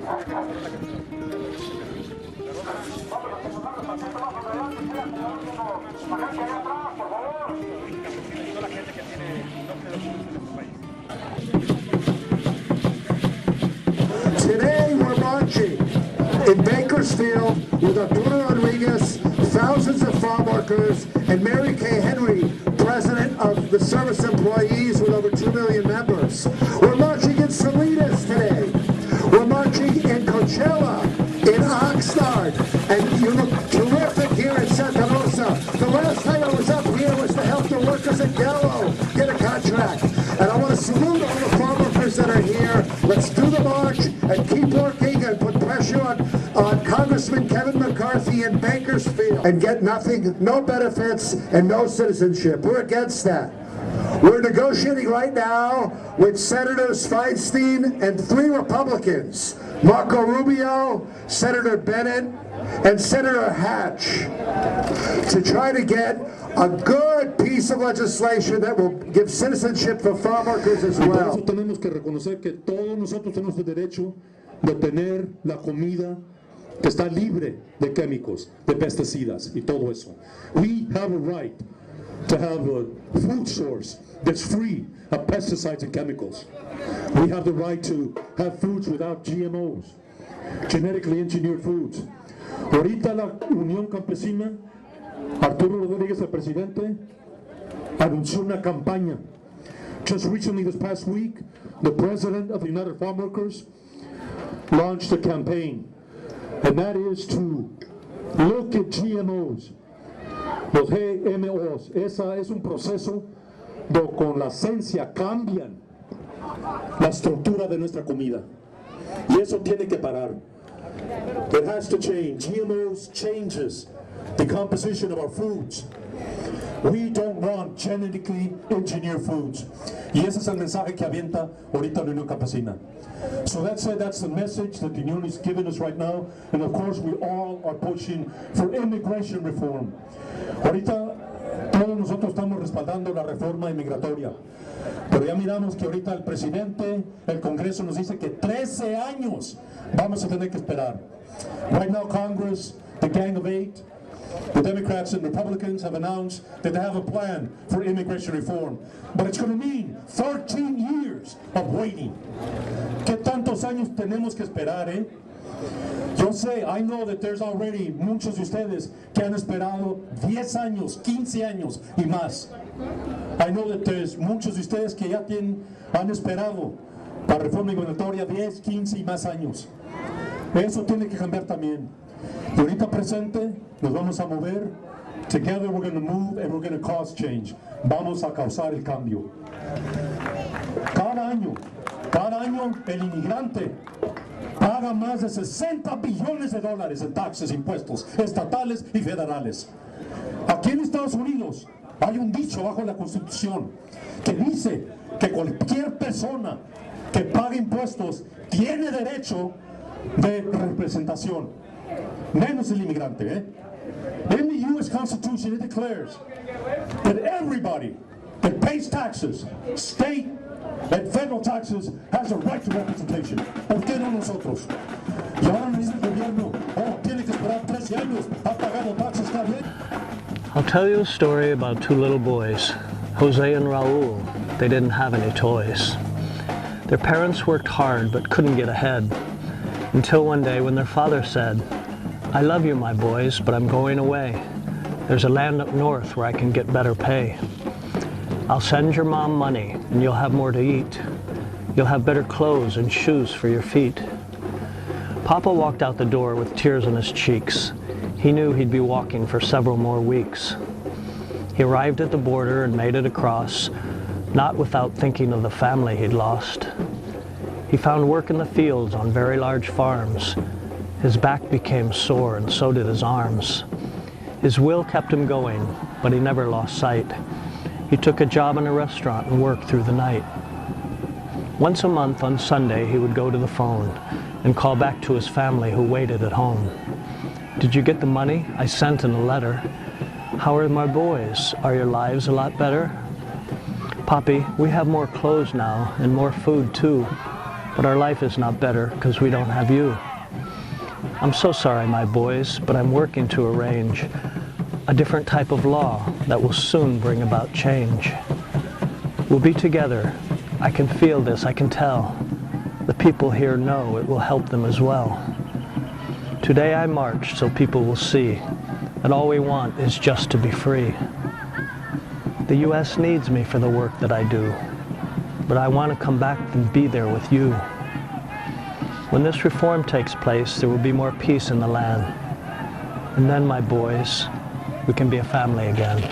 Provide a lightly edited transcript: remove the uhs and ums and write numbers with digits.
Today we're marching in Bakersfield with Arturo Rodriguez, thousands of farm workers, and Mary Kay Henry, president of the Service Employees with over 2 million members. We're marching in Salinas today. We're marching in Coachella, in Oxnard, and you look terrific here in Santa Rosa. The last time I was up here was to help the workers at Gallo get a contract. And I want to salute all the farm workers that are here. Let's do the march and keep working and put pressure on Congressman Kevin McCarthy in Bakersfield and get nothing, no benefits and no citizenship. We're against that. We're negotiating right now with Senators Feinstein and 3 Republicans, Marco Rubio, Senator Bennett, and Senator Hatch, to try to get a good piece of legislation that will give citizenship for farm workers as well. Por eso tenemos que reconocer que todos nosotros tenemos el derecho de tener la comida que está libre de químicos, de pesticidas y todo eso. We have a right to have a food source that's free of pesticides and chemicals. We have the right to have foods without GMOs, genetically engineered foods. Ahorita la Unión Campesina, Arturo Rodríguez, el presidente, anunció una campaña. Just recently, this past week, the president of the United Farm Workers launched a campaign, and that is to look at GMOs, los GMOs. Esa es un proceso donde con la ciencia cambian la estructura de nuestra comida, y eso tiene que parar. It has to change. GMOs changes the composition of our foods. We don't want genetically engineered foods. Y ese es el mensaje que avienta ahorita la Unión Campesina. So that's the message that the Union is giving us right now. And of course we all are pushing for immigration reform. Ahorita todos nosotros estamos respaldando la reforma inmigratoria. Pero ya miramos que ahorita el presidente, el Congreso nos dice que 13 años vamos a tener que esperar. Right now Congress, the Gang of Eight, the Democrats and Republicans have announced that they have a plan for immigration reform. But it's going to mean 13 years of waiting. ¿Qué tantos años tenemos que esperar, eh? Yo sé, I know that there's already muchos de ustedes que han esperado 10 años, 15 años y más. I know that there's muchos de ustedes que ya han esperado la reforma migratoria 10, 15 y más años. Eso tiene que cambiar también. Y ahorita presente nos vamos a mover. Together we're going to move and we're going to cause change. Vamos a causar el cambio. Cada año el inmigrante paga más de 60 billones de dólares en taxes, impuestos estatales y federales. Aquí en Estados Unidos hay un dicho bajo la Constitución que dice que cualquier persona que pague impuestos tiene derecho de representación, menos el inmigrante, ¿eh? In the U.S. Constitution it declares that everybody that pays taxes, state and federal taxes, has a right to representation. ¿Por qué no nosotros? Y ahora nos dice el gobierno, tiene que esperar 13 años, ha pagado taxes, está bien. I'll tell you a story about 2 little boys, Jose and Raul. They didn't have any toys. Their parents worked hard but couldn't get ahead, until one day when their father said, "I love you, my boys, but I'm going away. There's a land up north where I can get better pay. I'll send your mom money and you'll have more to eat. You'll have better clothes and shoes for your feet." Papa walked out the door with tears on his cheeks. He knew he'd be walking for several more weeks. He arrived at the border and made it across, not without thinking of the family he'd lost. He found work in the fields on very large farms. His back became sore and so did his arms. His will kept him going, but he never lost sight. He took a job in a restaurant and worked through the night. Once a month on Sunday, he would go to the phone and call back to his family who waited at home. "Did you get the money I sent in a letter? How are my boys? Are your lives a lot better? Poppy, we have more clothes now and more food too. But our life is not better because we don't have you. I'm so sorry, my boys, but I'm working to arrange a different type of law that will soon bring about change. We'll be together. I can feel this, I can tell. The people here know it will help them as well. Today I march so people will see that all we want is just to be free. The U.S. needs me for the work that I do, but I want to come back and be there with you. When this reform takes place, there will be more peace in the land. And then, my boys, we can be a family again.